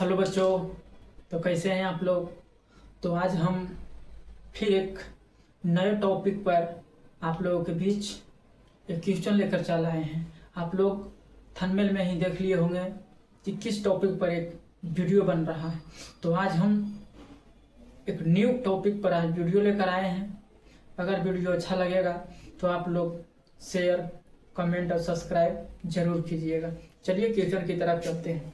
Hello बच्चों, तो कैसे हैं आप लोग। तो आज हम फिर एक नए टॉपिक पर आप लोगों के बीच एक क्वेश्चन लेकर चल आए हैं। आप लोग थंबनेल में ही देख लिए होंगे कि किस टॉपिक पर एक वीडियो बन रहा है। तो आज हम एक न्यू टॉपिक पर आज वीडियो लेकर आए हैं। अगर वीडियो अच्छा लगेगा तो आप लोग शेयर, कमेंट और सब्सक्राइब जरूर कीजिएगा। चलिए क्वेश्चन की तरफ चलते हैं।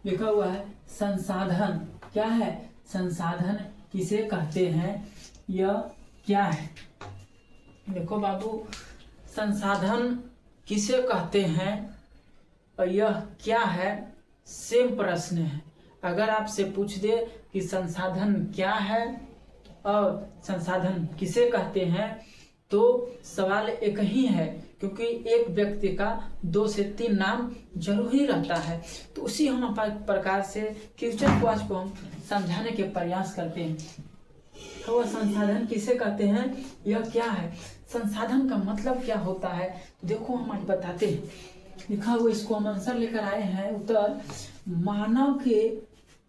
लिखा हुआ है संसाधन। क्या है? संसाधन किसे कहते हैं? यह क्या है? देखो बाबू, संसाधन किसे कहते हैं और यह क्या है, सेम प्रश्न है। अगर आपसे पूछ दे कि संसाधन क्या है और संसाधन किसे कहते हैं तो सवाल एक ही है, क्योंकि एक व्यक्ति का 2 से 3 नाम जरूर ही रहता है। तो उसी हम प्रकार से क्वेश्चन को आज को हम समझाने के प्रयास करते हैं। तो वह संसाधन किसे कहते हैं, यह क्या है, संसाधन का मतलब क्या होता है, तो देखो हम आज बताते हैं। लिखा हुआ, इसको हम आंसर लेकर आए हैं। उत्तर, मानव के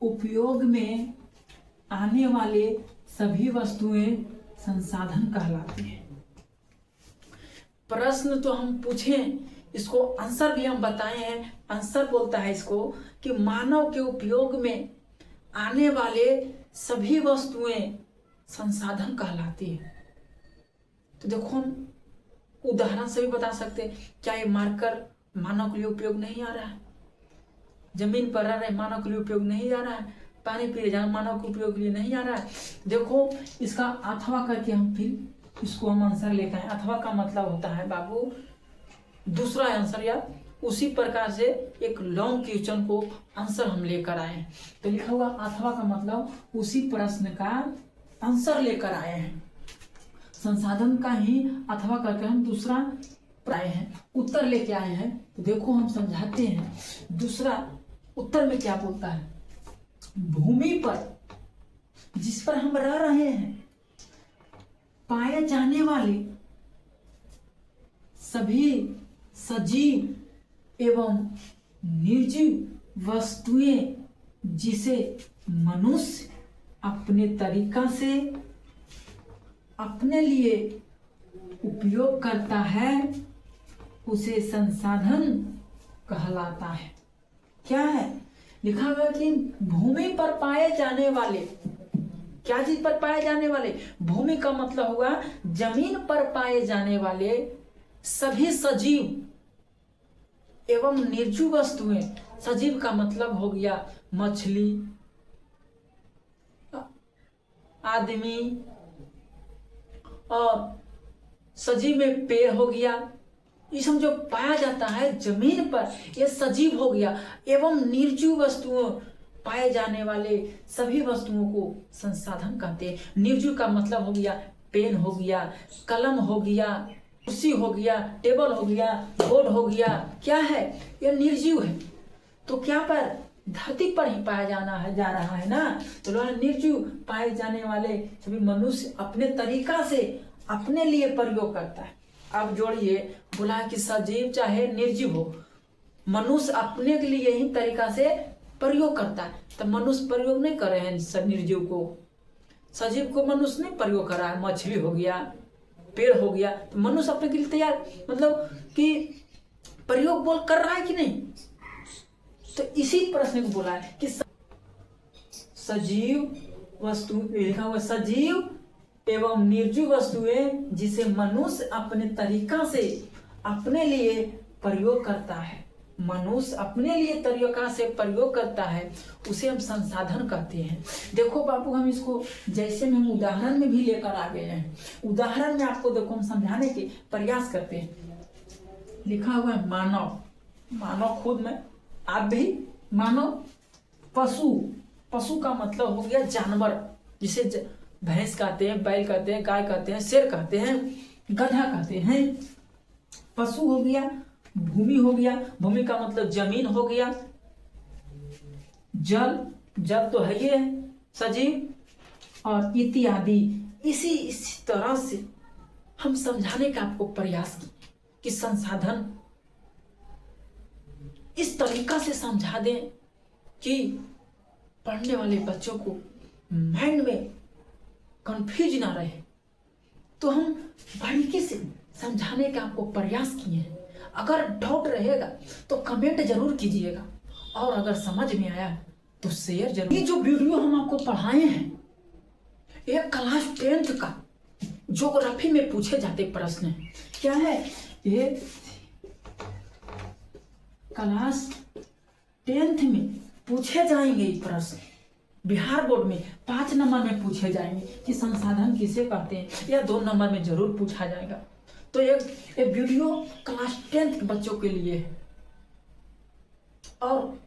उपयोग में आने वाले सभी वस्तुएं संसाधन कहलाती है। प्रश्न तो हम पूछें, इसको आंसर भी हम बताए हैं। आंसर बोलता है इसको कि मानव के उपयोग में आने वाले सभी वस्तुएं संसाधन कहलाती है। तो देखो हम उदाहरण से भी बता सकते हैं। क्या ये मार्कर मानव के लिए उपयोग नहीं आ रहा है? जमीन पर रह रहे मानव के लिए उपयोग नहीं आ रहा है? पानी पी जाना मानव के उपयोग के लिए नहीं आ रहा है? देखो इसका अथवा करके हम फिर इसको हम आंसर लेते हैं। अथवा का मतलब होता है बाबू दूसरा आंसर, या उसी प्रकार से एक लॉन्ग क्वेश्चन को आंसर हम लेकर आए हैं। तो लिखा हुआ अथवा का मतलब उसी प्रश्न का आंसर लेकर आए हैं। संसाधन का ही अथवा करके हम दूसरा आए हैं, उत्तर लेके आए हैं। तो देखो हम समझाते हैं। दूसरा उत्तर में क्या बोलता है? भूमि पर, जिस पर हम रह रहे हैं, पाए जाने वाले सभी सजीव एवं निर्जीव वस्तुएं जिसे मनुष्य अपने तरीका से अपने लिए उपयोग करता है उसे संसाधन कहलाता है। क्या है? लिखा हुआ कि भूमि पर पाए जाने वाले, क्या चीज पर पाए जाने वाले? भूमि का मतलब होगा जमीन पर पाए जाने वाले सभी सजीव एवं निर्जीव वस्तुएं। सजीव का मतलब हो गया मछली, आदमी, और सजीव में पेड़ हो गया। ये सब जो पाया जाता है जमीन पर, यह सजीव हो गया। एवं निर्जीव वस्तुओं, पाए जाने वाले सभी वस्तुओं को संसाधन कहते हैं। निर्जीव का मतलब हो गया पेन हो गया, कलम हो गया, कुर्सी हो गया, टेबल हो गया, बोर्ड हो गया। क्या है? यह निर्जीव है। तो क्या पर धरती पर ही पाया जा रहा है ना। तो निर्जीव पाए जाने वाले सभी मनुष्य अपने तरीका से अपने लिए प्रयोग करता है। अब जोड़िए, बोला कि सजीव चाहे निर्जीव हो, मनुष्य अपने के लिए ही तरीका से प्रयोग करता है। तो मनुष्य प्रयोग नहीं कर रहे हैं निर्जीव को, सजीव को मनुष्य नहीं प्रयोग कर रहा है। मछली हो गया, पेड़ हो गया, तो मनुष्य अपने के लिए तैयार, मतलब कि प्रयोग बोल कर रहा है कि नहीं। तो इसी प्रश्न को बोला है कि सजीव वस्तु, लिखा हुआ सजीव एवं निर्जीव वस्तुएं जिसे मनुष्य अपने तरीका से अपने लिए प्रयोग करता है, मनुष्य अपने लिए तरीका से प्रयोग करता है, उसे हम संसाधन कहते हैं। देखो बाबू, हम इसको जैसे में हम उदाहरण में भी लेकर आ गए हैं। उदाहरण में आपको देखो हम समझाने के प्रयास करते हैं। लिखा हुआ है मानव, मानव खुद में, आप भी मानव। पशु, पशु का मतलब हो गया जानवर, जिसे भैंस कहते हैं, बैल कहते हैं, गाय कहते हैं, शेर कहते हैं, गधा कहते हैं। पशु हो गया। भूमि हो गया, भूमि का मतलब जमीन हो गया। जल, जल तो है ये सजीव, और इत्यादि। इसी तरह से हम समझाने का आपको प्रयास किए कि संसाधन इस तरीका से समझा दें कि पढ़ने वाले बच्चों को माइंड में कंफ्यूज ना रहे, तो हम बारीकी से समझाने का आपको प्रयास किए हैं। अगर डाउट रहेगा तो कमेंट जरूर कीजिएगा, और अगर समझ में आया तो शेयर जरूर। ये जो वीडियो हम आपको पढ़ाए हैं, ये क्लास 10th का ज्योग्राफी में पूछे जाते प्रश्न है। क्या है ये? क्लास 10th में पूछे जाएंगे ये प्रश्न। बिहार बोर्ड में 5 नंबर में पूछे जाएंगे कि संसाधन किसे कहते हैं, या 2 नंबर में जरूर पूछा जाएगा। तो ये वीडियो क्लास 10th के बच्चों के लिए है, और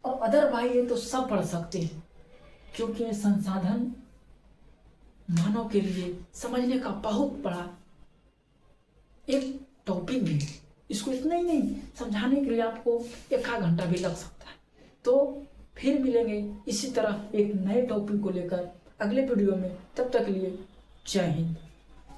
अदर भाई ये तो सब पढ़ सकते हैं, क्योंकि ये संसाधन मानव के लिए समझने का बहुत बड़ा एक टॉपिक भी है। इसको इतना ही नहीं समझाने के लिए आपको 1 घंटा भी लग सकता है। तो फिर मिलेंगे इसी तरह एक नए टॉपिक को लेकर अगले वीडियो में। तब तक के लिए जय हिंद।